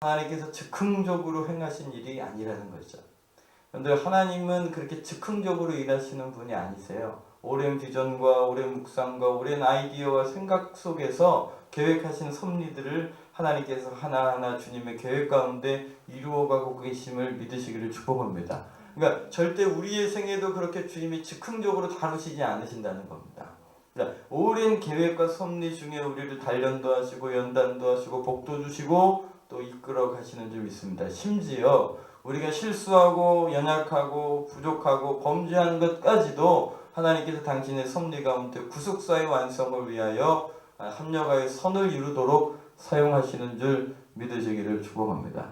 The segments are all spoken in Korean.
하나님께서 즉흥적으로 행하신 일이 아니라는 거죠. 그런데 하나님은 그렇게 즉흥적으로 일하시는 분이 아니세요. 오랜 비전과 오랜 묵상과 오랜 아이디어와 생각 속에서 계획하신 섭리들을 하나님께서 하나하나 주님의 계획 가운데 이루어가고 계심을 믿으시기를 축복합니다. 그러니까 절대 우리의 생애도 그렇게 주님이 즉흥적으로 다루시지 않으신다는 겁니다. 그러니까 오랜 계획과 섭리 중에 우리를 단련도 하시고 연단도 하시고 복도 주시고 또 이끌어 가시는 줄 믿습니다. 심지어 우리가 실수하고 연약하고 부족하고 범죄한 것까지도 하나님께서 당신의 섭리 가운데 구속사의 완성을 위하여 합력하여 선을 이루도록 사용하시는 줄 믿으시기를 축복합니다.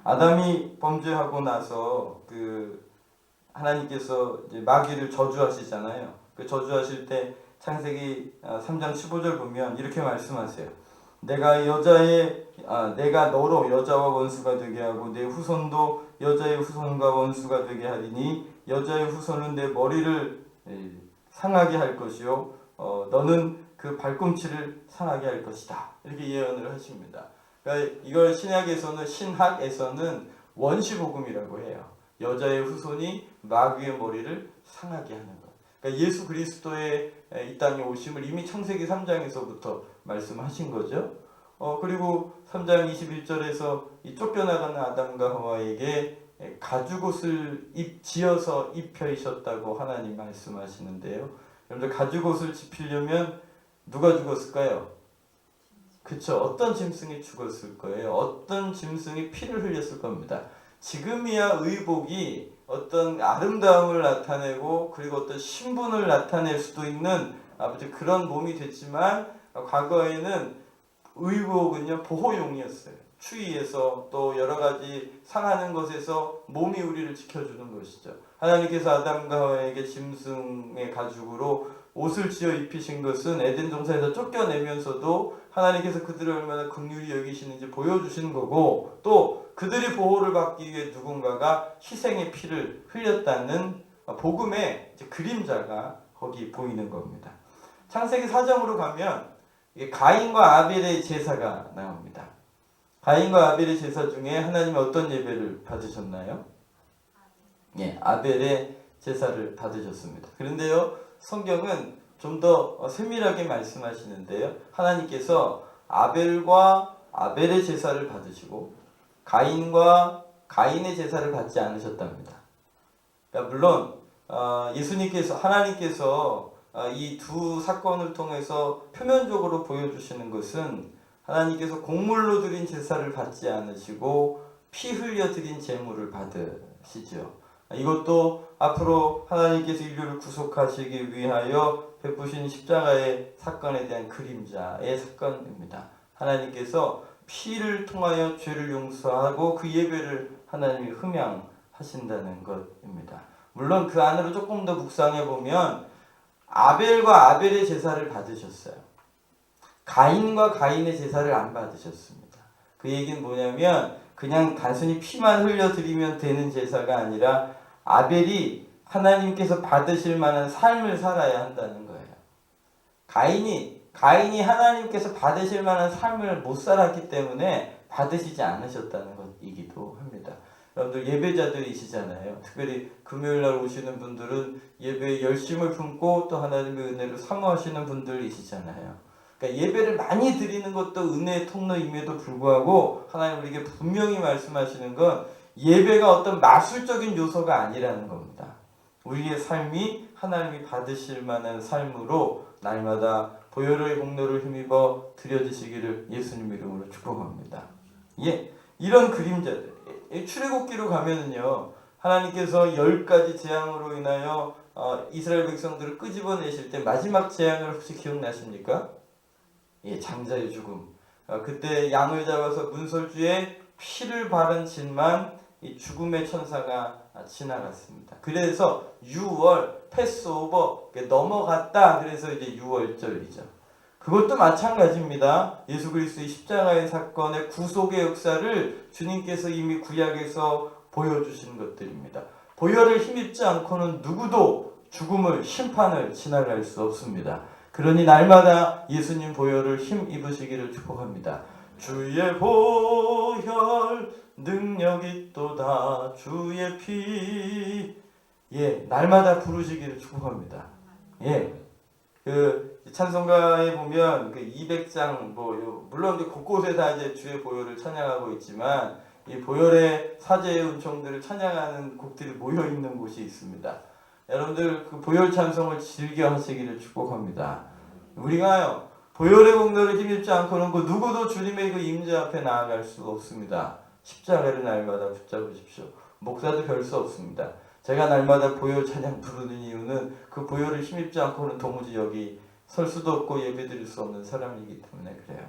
아담이 범죄하고 나서 하나님께서 이제 마귀를 저주하시잖아요. 그 저주하실 때 창세기 3장 15절 보면 이렇게 말씀하세요. 내가 너로 여자와 원수가 되게 하고 내 후손도 여자의 후손과 원수가 되게 하리니 여자의 후손은 내 머리를 상하게 할 것이요 너는 그 발꿈치를 상하게 할 것이다. 이렇게 예언을 하십니다. 그러니까 이걸 신학에서는 원시복음이라고 해요. 여자의 후손이 마귀의 머리를 상하게 하는 것. 그러니까 예수 그리스도의 이 땅에 오심을 이미 창세기 3장에서부터 말씀하신 거죠. 그리고 3장 21절에서 이 쫓겨나가는 아담과 하와에게 가죽옷을 지어서 입혀이셨다고 하나님 말씀하시는데요. 여러분들 가죽옷을 집히려면 누가 죽었을까요? 그쵸? 어떤 짐승이 죽었을 거예요? 어떤 짐승이 피를 흘렸을 겁니다. 지금이야 의복이 어떤 아름다움을 나타내고 그리고 어떤 신분을 나타낼 수도 있는 아버지 그런 몸이 됐지만 과거에는 의복은요 보호용이었어요. 추위에서 또 여러 가지 상하는 것에서 몸이 우리를 지켜주는 것이죠. 하나님께서 아담과 하와에게 짐승의 가죽으로 옷을 지어 입히신 것은 에덴 동산에서 쫓겨내면서도 하나님께서 그들을 얼마나 긍휼히 여기시는지 보여주시는 거고 또 그들이 보호를 받기 위해 누군가가 희생의 피를 흘렸다는 복음의 그림자가 거기 보이는 겁니다. 창세기 4장으로 가면 가인과 아벨의 제사가 나옵니다. 가인과 아벨의 제사 중에 하나님이 어떤 예배를 받으셨나요? 아벨의 제사를 받으셨습니다. 그런데요, 성경은 좀 더 세밀하게 말씀하시는데요. 하나님께서 아벨과 아벨의 제사를 받으시고 가인과 가인의 제사를 받지 않으셨답니다. 그러니까 물론 하나님께서 이 두 사건을 통해서 표면적으로 보여주시는 것은 하나님께서 곡물로 드린 제사를 받지 않으시고 피 흘려 드린 제물을 받으시죠. 이것도 앞으로 하나님께서 인류를 구속하시기 위하여 베푸신 십자가의 사건에 대한 그림자의 사건입니다. 하나님께서 피를 통하여 죄를 용서하고 그 예배를 하나님이 흠양하신다는 것입니다. 물론 그 안으로 조금 더 묵상해 보면 아벨과 아벨의 제사를 받으셨어요. 가인과 가인의 제사를 안 받으셨습니다. 그 얘기는 뭐냐면 그냥 단순히 피만 흘려드리면 되는 제사가 아니라 아벨이 하나님께서 받으실 만한 삶을 살아야 한다는 거예요. 가인이 하나님께서 받으실 만한 삶을 못 살았기 때문에 받으시지 않으셨다는 것이기도 합니다. 여러분들 예배자들이시잖아요. 특별히 금요일날 오시는 분들은 예배에 열심을 품고 또 하나님의 은혜를 사모하시는 분들이시잖아요. 그러니까 예배를 많이 드리는 것도 은혜의 통로임에도 불구하고 하나님 우리에게 분명히 말씀하시는 건 예배가 어떤 마술적인 요소가 아니라는 겁니다. 우리의 삶이 하나님이 받으실 만한 삶으로 날마다 보혈의 공로를 힘입어 드려지시기를 예수님 이름으로 축복합니다. 이런 그림자들 출애굽기로 가면은요 하나님께서 10가지 재앙으로 인하여 이스라엘 백성들을 끄집어내실 때 마지막 재앙을 혹시 기억나십니까? 장자의 죽음. 그때 양을 잡아서 문설주에 피를 바른 진만 이 죽음의 천사가 지나갔습니다. 그래서 6월 패스오버 넘어갔다. 그래서 이제 6월절이죠. 그것도 마찬가지입니다. 예수 그리스도의 십자가의 사건의 구속의 역사를 주님께서 이미 구약에서 보여주신 것들입니다. 보혈을 힘입지 않고는 누구도 죽음을 심판을 지나갈 수 없습니다. 그러니 날마다 예수님 보혈을 힘입으시기를 축복합니다. 주의 보혈 능력이 또다 주의 피. 예, 날마다 부르시기를 축복합니다. 예, 그 찬송가에 보면 그 200장 물론 곳곳에 다 이제 주의 보혈을 찬양하고 있지만 이 보혈의 사제의 은총들을 찬양하는 곡들이 모여 있는 곳이 있습니다. 여러분들 그 보혈 찬송을 즐겨 하시기를 축복합니다. 우리가요 보혈의 공로를 힘입지 않고는 그 누구도 주님의 그 임재 앞에 나아갈 수가 없습니다. 십자가를 날마다 붙잡으십시오. 목사도 별 수 없습니다. 제가 날마다 보혈 찬양 부르는 이유는 그 보혈을 힘입지 않고는 도무지 여기 설 수도 없고 예배드릴 수 없는 사람이기 때문에 그래요.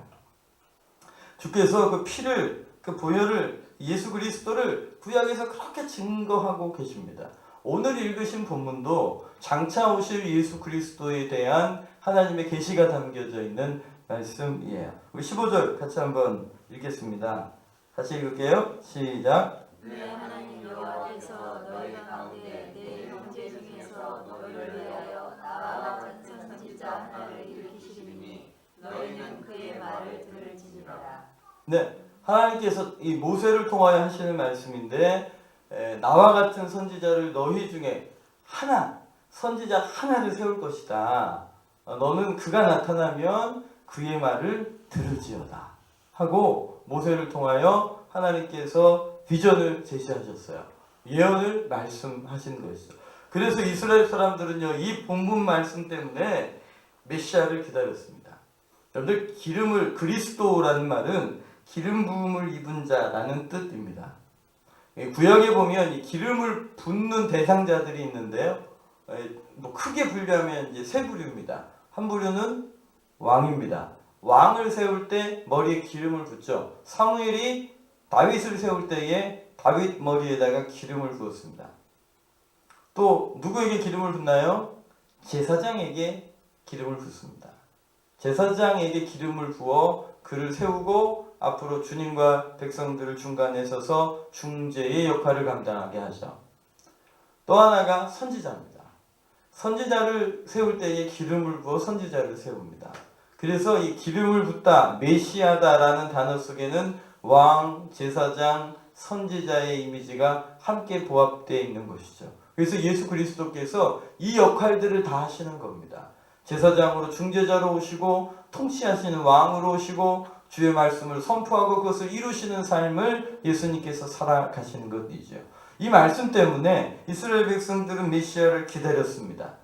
주께서 그 피를, 그 보혈을, 예수 그리스도를 구약에서 그렇게 증거하고 계십니다. 오늘 읽으신 본문도 장차 오실 예수 그리스도에 대한 하나님의 계시가 담겨져 있는 말씀이에요. 우리 15절 같이 한번 읽겠습니다. 다시 읽을게요. 시작. 내 하나님 여호와께서 너희 가운데 내 형제 중에서 너희를 위하여 나와 같은 선지자 하나를 일으키시리니 너희는 그의 말을 들을지니라. 네, 하나님께서 이 모세를 통하여 하시는 말씀인데 나와 같은 선지자를 너희 중에 하나, 선지자 하나를 세울 것이다. 너는 그가 나타나면 그의 말을 들을지어다 하고 모세를 통하여 하나님께서 비전을 제시하셨어요. 예언을 말씀하신 것이죠. 그래서 이스라엘 사람들은요 이 본문 말씀 때문에 메시아를 기다렸습니다. 여러분들 기름을, 그리스도라는 말은 기름 부음을 입은 자라는 뜻입니다. 구약에 보면 이 기름을 붓는 대상자들이 있는데요. 크게 분류하면 이제 세 부류입니다. 한 부류는 왕입니다. 왕을 세울 때 머리에 기름을 붓죠. 사무엘이 다윗을 세울 때에 다윗 머리에다가 기름을 부었습니다. 또 누구에게 기름을 붓나요? 제사장에게 기름을 붓습니다. 제사장에게 기름을 부어 그를 세우고 앞으로 주님과 백성들을 중간에 서서 중재의 역할을 감당하게 하죠. 또 하나가 선지자입니다. 선지자를 세울 때에 기름을 부어 선지자를 세웁니다. 그래서 이 기름을 붓다, 메시아다라는 단어 속에는 왕, 제사장, 선지자의 이미지가 함께 부합되어 있는 것이죠. 그래서 예수 그리스도께서 이 역할들을 다 하시는 겁니다. 제사장으로 중재자로 오시고 통치하시는 왕으로 오시고 주의 말씀을 선포하고 그것을 이루시는 삶을 예수님께서 살아가시는 것이죠. 이 말씀 때문에 이스라엘 백성들은 메시아를 기다렸습니다.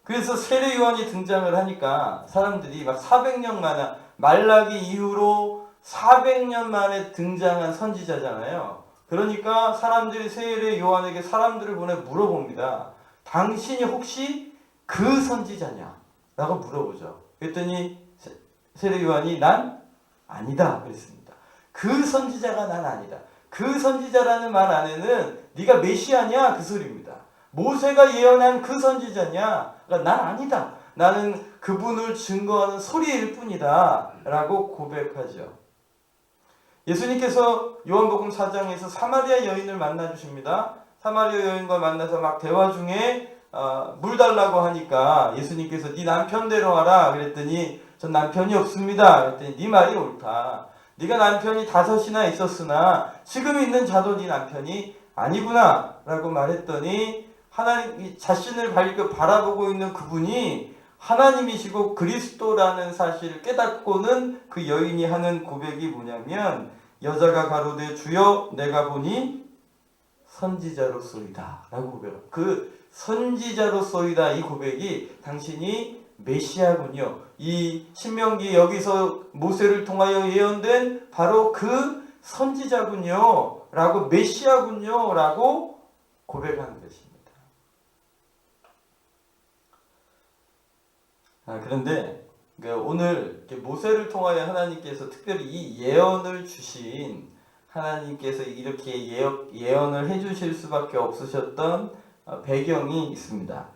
그래서 세례 요한이 등장을 하니까 사람들이 막 400년 만에 말라기 이후로 400년 만에 등장한 선지자잖아요. 그러니까 사람들이 세례 요한에게 사람들을 보내 물어봅니다. 당신이 혹시 그 선지자냐? 라고 물어보죠. 그랬더니 세례 요한이 난 아니다 그랬습니다. 그 선지자가 난 아니다. 그 선지자라는 말 안에는 네가 메시아냐? 그 소리입니다. 모세가 예언한 그 선지자냐? 그러니까 난 아니다. 나는 그분을 증거하는 소리일 뿐이다. 라고 고백하죠. 예수님께서 요한복음 4장에서 사마리아 여인을 만나 주십니다. 사마리아 여인과 만나서 막 대화 중에 물 달라고 하니까 예수님께서 네 남편 데려와라 그랬더니 전 남편이 없습니다. 그랬더니 네 말이 옳다. 네가 남편이 5이나 있었으나 지금 있는 자도 네 남편이 아니구나 라고 말했더니 하나님 자신을 바라보고 있는 그분이 하나님이시고 그리스도라는 사실을 깨닫고는 그 여인이 하는 고백이 뭐냐면 여자가 가로되 주여 내가 보니 선지자로소이다 라고 고백해요. 그 선지자로소이다 이 고백이 당신이 메시아군요. 이 신명기 여기서 모세를 통하여 예언된 바로 그 선지자군요 라고 메시아군요 라고 고백하는 것입니다. 그런데 오늘 모세를 통하여 하나님께서 특별히 이 예언을 주신 하나님께서 이렇게 예언을 해주실 수밖에 없으셨던 배경이 있습니다.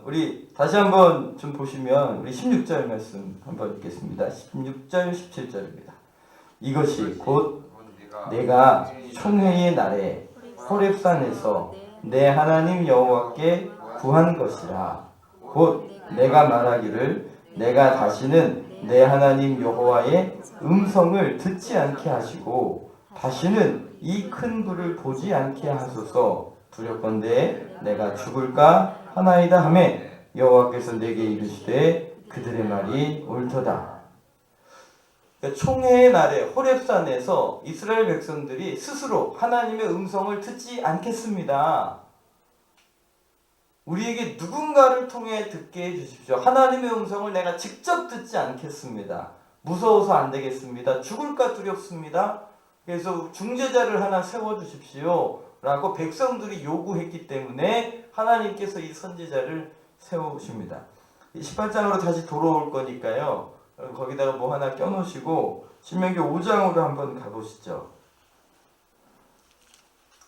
우리 다시 한번 좀 보시면 우리 16절 말씀 한번 읽겠습니다. 16절 17절입니다. 이것이 곧 내가 총회의 날에 호렙산에서 내 하나님 여호와께 구한 것이라. 곧 내가 말하기를 내가 다시는 내 하나님 여호와의 음성을 듣지 않게 하시고 다시는 이 큰 불을 보지 않게 하소서. 두렵건대 내가 죽을까 하나이다 하매 여호와께서 내게 이르시되 그들의 말이 옳도다. 그러니까 총회의 날에 호렙산에서 이스라엘 백성들이 스스로 하나님의 음성을 듣지 않겠습니다. 우리에게 누군가를 통해 듣게 해주십시오. 하나님의 음성을 내가 직접 듣지 않겠습니다. 무서워서 안 되겠습니다. 죽을까 두렵습니다. 그래서 중재자를 하나 세워주십시오 라고 백성들이 요구했기 때문에 하나님께서 이 선지자를 세우십니다. 18장으로 다시 돌아올 거니까요, 거기다가 뭐 하나 껴놓으시고 신명기 5장으로 한번 가보시죠.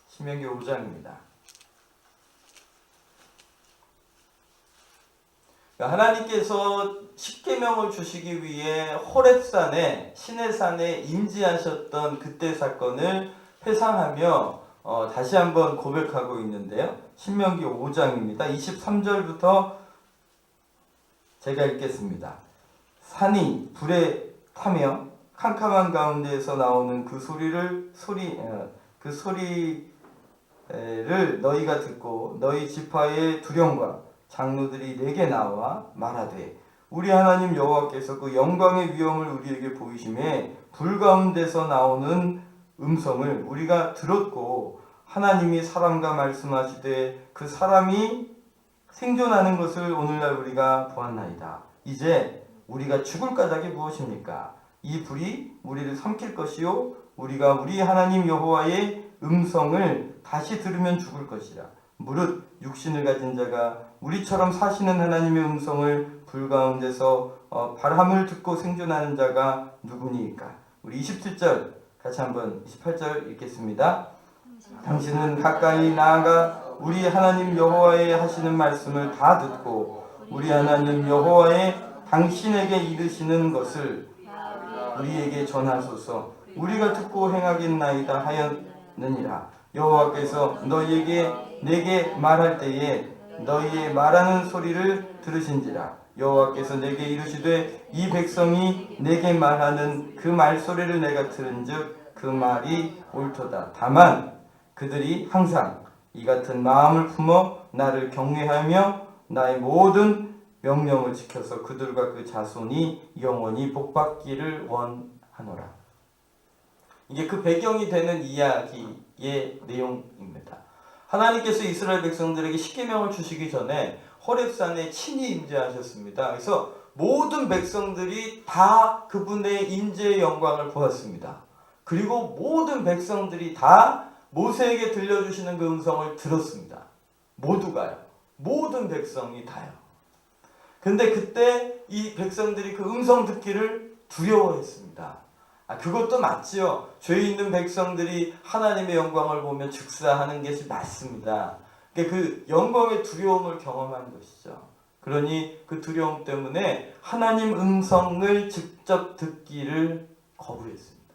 신명기 5장입니다. 하나님께서 십계명을 주시기 위해 호렙산에 시내산에 임재하셨던 그때 사건을 회상하며 다시 한번 고백하고 있는데요. 신명기 5장입니다. 23절부터 제가 읽겠습니다. 산이 불에 타며 캄캄한 가운데에서 나오는 그 소리를 너희가 듣고 너희 지파의 두령과 장로들이 내게 나와 말하되 우리 하나님 여호와께서 그 영광의 위엄을 우리에게 보이심에 불 가운데서 나오는 음성을 우리가 들었고 하나님이 사람과 말씀하시되 그 사람이 생존하는 것을 오늘날 우리가 보았나이다. 이제 우리가 죽을 까닭이 무엇입니까? 이 불이 우리를 삼킬 것이요 우리가 우리 하나님 여호와의 음성을 다시 들으면 죽을 것이라. 무릇 육신을 가진 자가 우리처럼 사시는 하나님의 음성을 불 가운데서 바람을 듣고 생존하는 자가 누구니까? 우리 27절 같이 한번 28절 읽겠습니다. 당신은 가까이 나아가 우리 하나님 여호와의 하시는 말씀을 다 듣고 우리 하나님 여호와의 당신에게 이르시는 것을 우리에게 전하소서. 우리가 듣고 행하겠나이다 하였느니라. 여호와께서 너희에게 내게 말할 때에 너희의 말하는 소리를 들으신지라. 여호와께서 내게 이르시되 이 백성이 내게 말하는 그 말소리를 내가 들은즉 그 말이 옳도다. 다만 그들이 항상 이 같은 마음을 품어 나를 경외하며 나의 모든 명령을 지켜서 그들과 그 자손이 영원히 복받기를 원하노라. 이게 그 배경이 되는 이야기의 내용입니다. 하나님께서 이스라엘 백성들에게 십계명을 주시기 전에 호렙산에 친히 임재하셨습니다. 그래서 모든 백성들이 다 그분의 임재의 영광을 보았습니다. 그리고 모든 백성들이 다 모세에게 들려주시는 그 음성을 들었습니다. 모두가요. 모든 백성이 다요. 근데 그때 이 백성들이 그 음성 듣기를 두려워했습니다. 그것도 맞지요. 죄 있는 백성들이 하나님의 영광을 보면 즉사하는 것이 맞습니다. 그 영광의 두려움을 경험한 것이죠. 그러니 그 두려움 때문에 하나님 음성을 직접 듣기를 거부했습니다.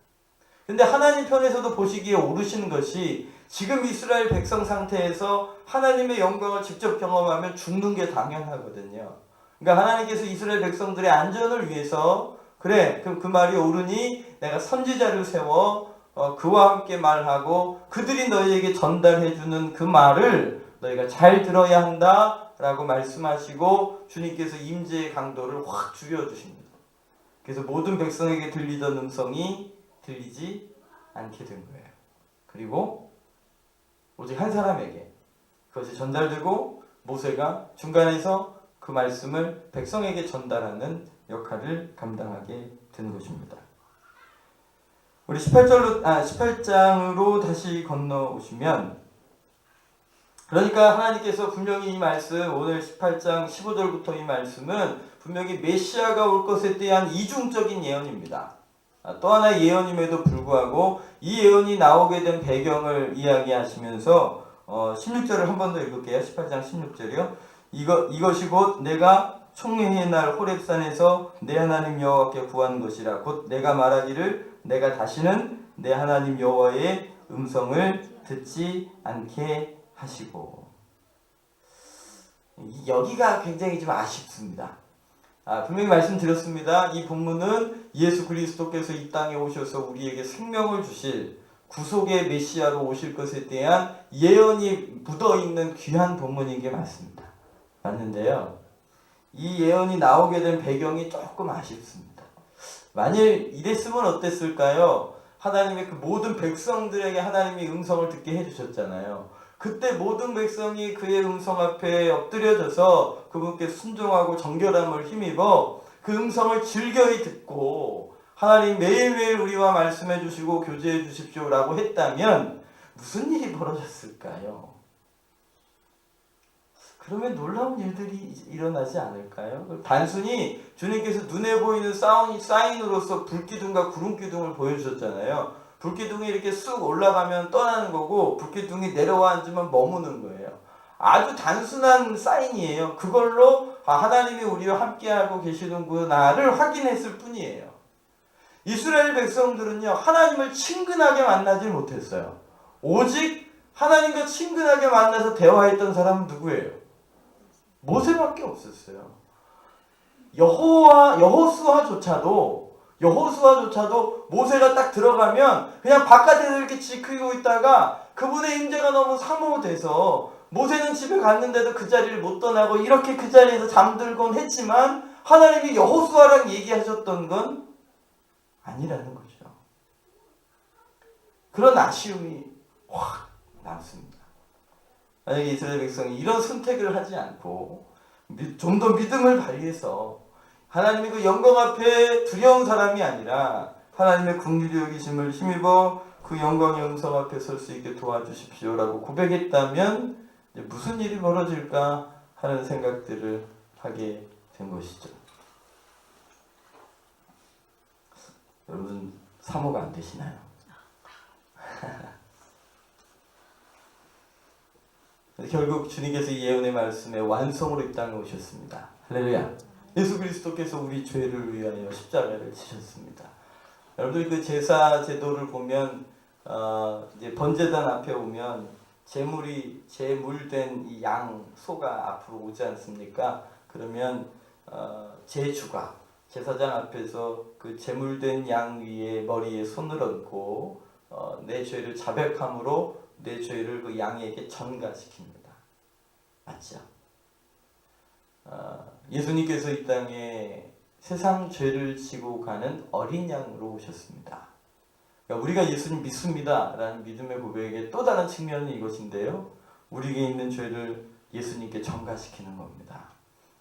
근데 하나님 편에서도 보시기에 옳으신 것이 지금 이스라엘 백성 상태에서 하나님의 영광을 직접 경험하면 죽는 게 당연하거든요. 그러니까 하나님께서 이스라엘 백성들의 안전을 위해서 그래 그럼 그 말이 옳으니 내가 선지자를 세워 그와 함께 말하고 그들이 너희에게 전달해주는 그 말을 너희가 잘 들어야 한다 라고 말씀하시고 주님께서 임재의 강도를 확 줄여주십니다. 그래서 모든 백성에게 들리던 음성이 들리지 않게 된 거예요. 그리고 오직 한 사람에게 그것이 전달되고 모세가 중간에서 그 말씀을 백성에게 전달하는 역할을 감당하게 된 것입니다. 우리 18장으로 다시 건너오시면 그러니까 하나님께서 분명히 이 말씀 오늘 18장 15절부터 이 말씀은 분명히 메시아가 올 것에 대한 이중적인 예언입니다. 또 하나의 예언임에도 불구하고 이 예언이 나오게 된 배경을 이야기하시면서 16절을 한 번 더 읽을게요. 18장 16절이요. 이것이 곧 내가 총회의 날 호렙산에서 내 하나님 여호와께 구한 것이라. 곧 내가 말하기를 내가 다시는 내 하나님 여호와의 음성을 듣지 않게 하시고. 여기가 굉장히 좀 아쉽습니다. 분명히 말씀드렸습니다. 이 본문은 예수 그리스도께서 이 땅에 오셔서 우리에게 생명을 주실 구속의 메시아로 오실 것에 대한 예언이 묻어있는 귀한 본문인 게 맞습니다. 맞는데요. 이 예언이 나오게 된 배경이 조금 아쉽습니다. 만일 이랬으면 어땠을까요? 하나님의 그 모든 백성들에게 하나님이 음성을 듣게 해주셨잖아요. 그때 모든 백성이 그의 음성 앞에 엎드려져서 그분께 순종하고 정결함을 힘입어 그 음성을 즐겨이 듣고 하나님 매일매일 우리와 말씀해 주시고 교제해 주십시오라고 했다면 무슨 일이 벌어졌을까요? 그러면 놀라운 일들이 일어나지 않을까요? 단순히 주님께서 눈에 보이는 사인으로서 불기둥과 구름기둥을 보여주셨잖아요. 불기둥이 이렇게 쑥 올라가면 떠나는 거고 불기둥이 내려와 앉으면 머무는 거예요. 아주 단순한 사인이에요. 그걸로 하나님이 우리와 함께하고 계시는구나를 확인했을 뿐이에요. 이스라엘 백성들은요, 하나님을 친근하게 만나지 못했어요. 오직 하나님과 친근하게 만나서 대화했던 사람은 누구예요? 모세밖에 없었어요. 여호수아조차도 모세가 딱 들어가면 그냥 바깥에서 이렇게 지키고 있다가 그분의 임재가 너무 사모돼서 모세는 집에 갔는데도 그 자리를 못 떠나고 이렇게 그 자리에서 잠들곤 했지만 하나님이 여호수아랑 얘기하셨던 건 아니라는 거죠. 그런 아쉬움이 확 남습니다. 만약에 이스라엘 백성이 이런 선택을 하지 않고 좀 더 믿음을 발휘해서 하나님의 그 영광 앞에 두려운 사람이 아니라 하나님의 긍휼히 여기심을 힘입어 그 영광의 음성 앞에 설 수 있게 도와주십시오라고 고백했다면 무슨 일이 벌어질까 하는 생각들을 하게 된 것이죠. 여러분 사모가 안 되시나요? 결국 주님께서 이 예언의 말씀의 완성으로 이 땅에 오셨습니다. 할렐루야. 예수 그리스도께서 우리 죄를 위하여 십자가를 지셨습니다. 여러분들 그 제사 제도를 보면 이제 번제단 앞에 오면 제물된 이 양, 소가 앞으로 오지 않습니까? 그러면 제주가 제사장 앞에서 그 제물된 양 위에 머리에 손을 얹고 내 죄를 자백함으로 내 죄를 그 양에게 전가시킵니다. 맞죠? 예수님께서 이 땅에 세상 죄를 지고 가는 어린 양으로 오셨습니다. 그러니까 우리가 예수님 믿습니다 라는 믿음의 고백의 또 다른 측면은 이것인데요. 우리에게 있는 죄를 예수님께 전가시키는 겁니다.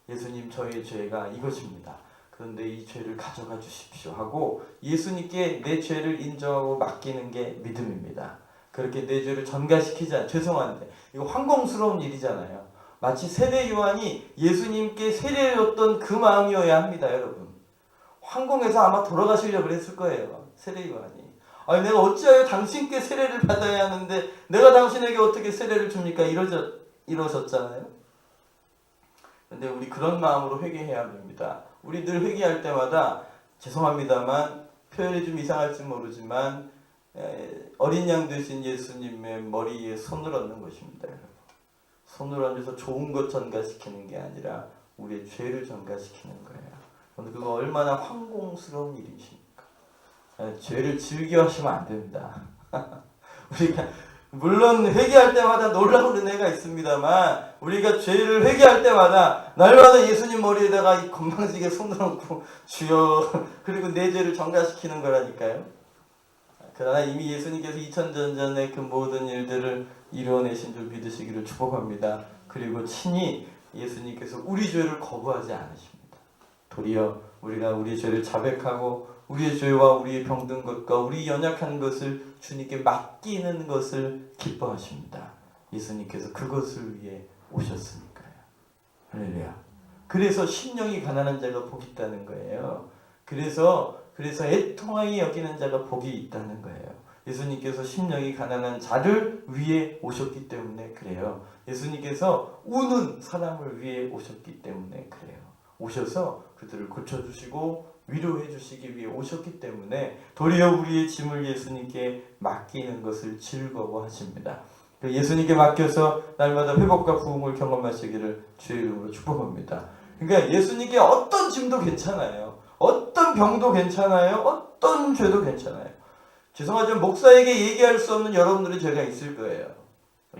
예수님, 저의 죄가 이것입니다. 그런데 이 죄를 가져가 주십시오 하고 예수님께 내 죄를 인정하고 맡기는 게 믿음입니다. 그렇게 내 죄를 전가시키자. 죄송한데 이거 황공스러운 일이잖아요. 마치 세례 요한이 예수님께 세례를 줬던 그 마음이어야 합니다. 여러분, 황공에서 아마 돌아가시려고 했을 거예요. 세례 요한이. 아니, 내가 어찌하여 당신께 세례를 받아야 하는데 내가 당신에게 어떻게 세례를 줍니까? 이러셨잖아요. 근데 우리 그런 마음으로 회개해야 됩니다. 우리 늘 회개할 때마다 죄송합니다만 표현이 좀 이상할지 모르지만 어린 양 되신 예수님의 머리에 손을 얹는 것입니다. 여러분. 손을 얹어서 좋은 것 전가시키는 게 아니라 우리의 죄를 전가시키는 거예요. 근데 그거 얼마나 황공스러운 일이십니까? 죄를 즐겨하시면 안 됩니다. 우리가 물론 회개할 때마다 놀라운 은혜가 있습니다만 우리가 죄를 회개할 때마다 날마다 예수님 머리에다가 이 건방지게 손을 얹고 주여 그리고 내 죄를 전가시키는 거라니까요. 그러나 이미 예수님께서 2000년 전에 그 모든 일들을 이루어내신 줄 믿으시기를 축복합니다. 그리고 친히 예수님께서 우리 죄를 거부하지 않으십니다. 도리어 우리가 우리 죄를 자백하고 우리의 죄와 우리의 병든 것과 우리 연약한 것을 주님께 맡기는 것을 기뻐하십니다. 예수님께서 그것을 위해 오셨으니까요. 할렐루야. 그래서 심령이 가난한 자가 복이 있다는 거예요. 그래서 애통하게 여기는 자가 복이 있다는 거예요. 예수님께서 심령이 가난한 자를 위해 오셨기 때문에 그래요. 예수님께서 우는 사람을 위해 오셨기 때문에 그래요. 오셔서 그들을 고쳐주시고 위로해 주시기 위해 오셨기 때문에 도리어 우리의 짐을 예수님께 맡기는 것을 즐거워하십니다. 예수님께 맡겨서 날마다 회복과 부흥을 경험하시기를 주의 이름으로 축복합니다. 그러니까 예수님께 어떤 짐도 괜찮아요. 어떤 병도 괜찮아요. 어떤 죄도 괜찮아요. 죄송하지만 목사에게 얘기할 수 없는 여러분들의 죄가 있을 거예요.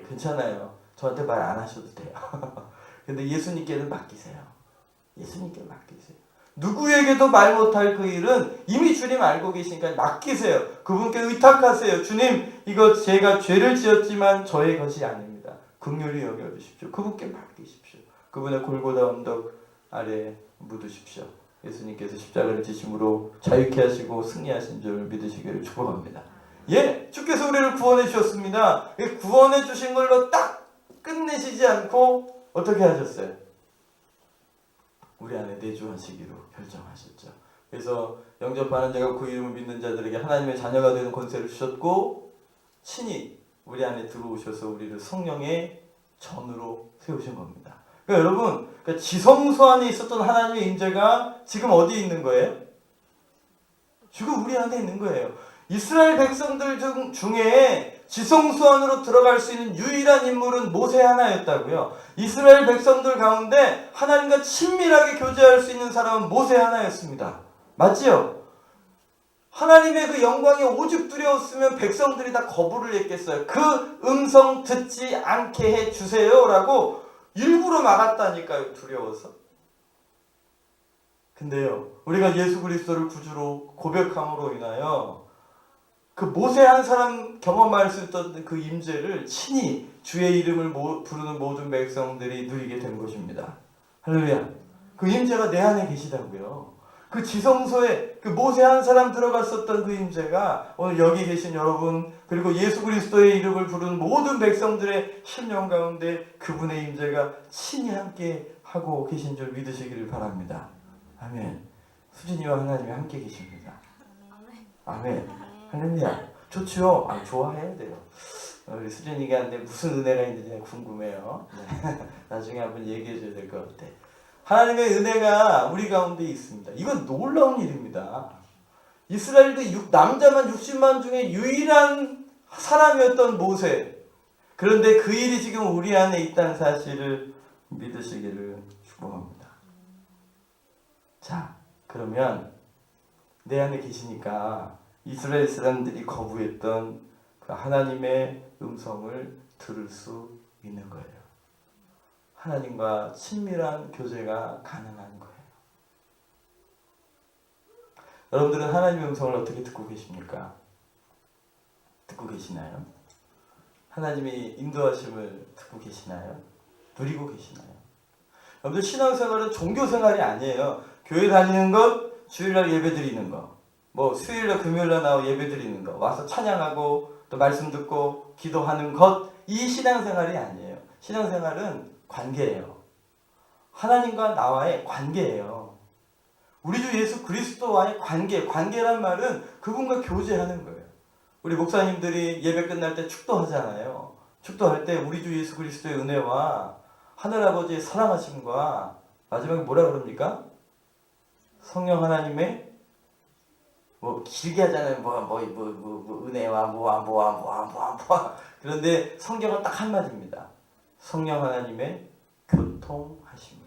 괜찮아요. 저한테 말 안 하셔도 돼요. 근데 예수님께는 맡기세요. 예수님께 맡기세요. 누구에게도 말 못할 그 일은 이미 주님 알고 계시니까 맡기세요. 그분께 의탁하세요. 주님, 이거 제가 죄를 지었지만 저의 것이 아닙니다. 긍휼히 여겨주십시오. 그분께 맡기십시오. 그분의 골고다 언덕 아래 묻으십시오. 예수님께서 십자가를 지심으로 자유케 하시고 승리하신 줄 믿으시기를 축복합니다. 예, 주께서 우리를 구원해 주셨습니다. 구원해 주신 걸로 딱 끝내시지 않고 어떻게 하셨어요? 우리 안에 내주하시기로 결정하셨죠. 그래서 영접하는 자가 그 이름을 믿는 자들에게 하나님의 자녀가 되는 권세를 주셨고 친히 우리 안에 들어오셔서 우리를 성령의 전으로 세우신 겁니다. 그러니까 여러분, 그러니까 지성소 안에 있었던 하나님의 임재가 지금 어디에 있는 거예요? 지금 우리 안에 있는 거예요. 이스라엘 백성들 중에 지성소 안으로 들어갈 수 있는 유일한 인물은 모세 하나였다고요. 이스라엘 백성들 가운데 하나님과 친밀하게 교제할 수 있는 사람은 모세 하나였습니다. 맞지요? 하나님의 그 영광이 오죽 두려웠으면 백성들이 다 거부를 했겠어요. 그 음성 듣지 않게 해주세요 라고 일부러 막았다니까요. 두려워서. 근데요, 우리가 예수 그리스도를 구주로 고백함으로 인하여 그 모세 한 사람 경험할 수 있던 그 임재를 친히 주의 이름을 부르는 모든 백성들이 누리게 된 것입니다. 할렐루야. 그 임재가 내 안에 계시다고요. 그 지성소에 그 모세 한 사람 들어갔었던 그 임재가 오늘 여기 계신 여러분 그리고 예수 그리스도의 이름을 부르는 모든 백성들의 심령 가운데 그분의 임재가 친히 함께 하고 계신 줄 믿으시기를 바랍니다. 아멘. 수진이와 하나님이 함께 계십니다. 아멘. 할렐루야. 좋죠? 좋아해야 돼요. 우리 수진이가 한테 무슨 은혜가 있는지 궁금해요. 네. 나중에 한번 얘기해 줘야 될 것 같아. 하나님의 은혜가 우리 가운데 있습니다. 이건 놀라운 일입니다. 이스라엘도 남자만 60만 중에 유일한 사람이었던 모세. 그런데 그 일이 지금 우리 안에 있다는 사실을 믿으시기를 축복합니다. 자, 그러면 내 안에 계시니까 이스라엘 사람들이 거부했던 그 하나님의 음성을 들을 수 있는 거예요. 하나님과 친밀한 교제가 가능한 거예요. 여러분들은 하나님의 음성을 어떻게 듣고 계십니까? 듣고 계시나요? 하나님의 인도하심을 듣고 계시나요? 누리고 계시나요? 여러분들 신앙생활은 종교생활이 아니에요. 교회 다니는 것, 주일날 예배 드리는 것, 뭐 수요일날 금요일날 나와 예배 드리는 것, 와서 찬양하고 또 말씀 듣고 기도하는 것, 이 신앙생활이 아니에요. 신앙생활은 관계예요. 하나님과 나와의 관계예요. 우리 주 예수 그리스도와의 관계, 관계란 말은 그분과 교제하는 거예요. 우리 목사님들이 예배 끝날 때 축도하잖아요. 축도할 때 우리 주 예수 그리스도의 은혜와 하늘아버지의 사랑하심과 마지막에 뭐라 그럽니까? 성령 하나님의 뭐 길게 하잖아요. 은혜와 뭐와 그런데 성경은 딱 한마디입니다. 성령 하나님의 교통하심.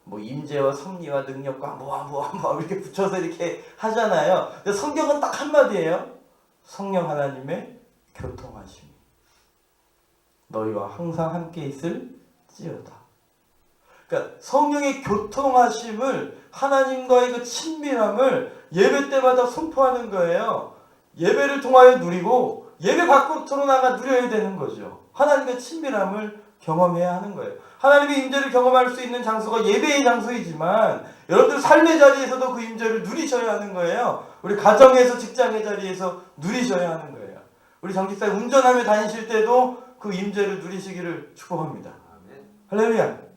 뭐 임재와 섭리와 능력과 뭐와 이렇게 붙여서 이렇게 하잖아요. 근데 성경은 딱 한마디예요. 성령 하나님의 교통하심. 너희와 항상 함께 있을지어다. 그러니까 성령의 교통하심을 하나님과의 그 친밀함을 예배 때마다 선포하는 거예요. 예배를 통하여 누리고 예배 밖으로 나가 누려야 되는 거죠. 하나님의 친밀함을 경험해야 하는 거예요. 하나님의 임재를 경험할 수 있는 장소가 예배의 장소이지만 여러분들 삶의 자리에서도 그 임재를 누리셔야 하는 거예요. 우리 가정에서 직장의 자리에서 누리셔야 하는 거예요. 우리 정직사님 운전하며 다니실 때도 그 임재를 누리시기를 축복합니다. 할렐루야.